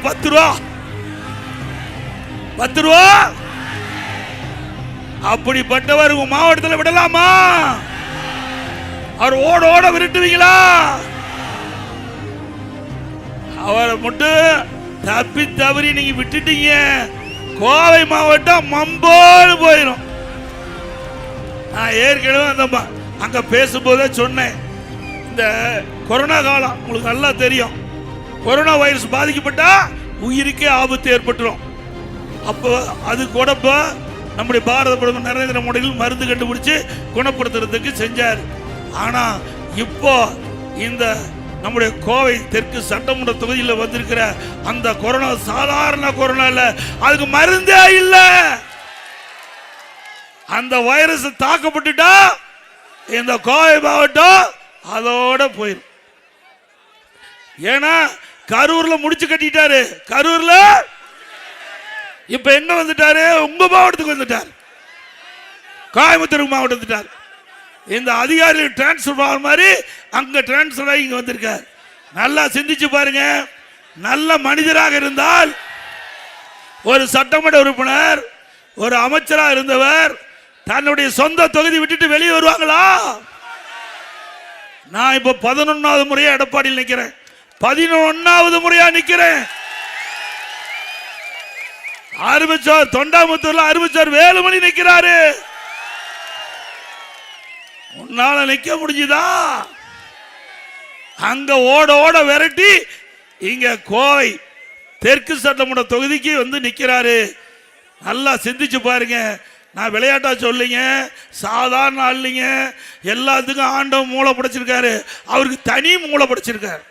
10 ரூபா 10 ரூபா. அப்படிப்பட்டவர் உங்க மாவட்டத்தில் விடலாமா? அவர் ஓட ஓட விரட்டுவீங்களா? அவரை மட்டும் தப்பி தவறி நீங்க விட்டுட்டீங்க, கோவை மாவட்டம் மம்போடு போயிடும். நான் ஏற்கனவே அங்க பேசும்போதே சொன்னேன், இந்த கொரோனா காலம் உங்களுக்கு நல்லா தெரியும். கொரோனா வைரஸ் பாதிக்கப்பட்டா உயிருக்கே ஆபத்து ஏற்பட்டுரும். அப்போ அது கூட நம்முடைய பாரத பிரதமர் நரேந்திர மோடிகள் மருந்து கண்டுபிடிச்சு குணப்படுத்துறதுக்கு செஞ்சார். ஆனா இப்போ இந்த நம்முடைய கோவை தெற்கு சட்டமன்ற தொகுதியில் வந்திருக்கிற அந்த கொரோனா சாதாரண கொரோனா இல்ல, அதுக்கு மருந்தே இல்ல. அந்த வைரஸ் தாக்கப்பட்டுட்டா இந்த கோவை மாவட்டம் அதோட போயிடும். ஏன்னா கரூர்ல முடிச்சு கட்டிட்டாரு. கரூர்ல இப்ப எங்க வந்துட்டாரு? உங்க மாவட்டத்துக்கு வந்துட்டார், கோயம்புத்தூர் மாவட்டம் வந்துட்டார். இந்த அதிகாரிகள் டிரான்ஸ்பர் மாதிரி அங்க டிரான்ஸ்பர் ஆகி இங்க வந்திருக்கார். நல்லா சிந்திச்சு பாருங்க. நல்ல மனிதராக இருந்தால் ஒரு சட்டமன்ற உறுப்பினர், ஒரு அமைச்சராக இருந்தவர் தன்னுடைய சொந்த தொகுதி விட்டுட்டு வெளியே வருவாங்களா? நான் இப்ப 11வது முறையா எடப்பாடியில் நிக்கிறேன், 11வது முறையா நிக்கிறேன். ஆரம்பிச்சார் தொண்டாமுத்தூர்ல ஆரம்பிச்சார் வேலுமணி நிக்கிறாரு. உன்னால நிக்க முடிஞ்சுதா? அங்க ஓட ஓட விரட்டி இங்க கோவை தெற்கு சட்டமன்ற தொகுதிக்கு வந்து நிக்கிறாரு. நல்லா சிந்திச்சு பாருங்க. நான் விளையாட்டா சொல்லிங்க, சாதாரண ஆளுங்க, எல்லாத்துக்கும் ஆண்டவன் மூளை படைச்சிருக்காரு, அவருக்கு தனி மூளை படைச்சிருக்காரு.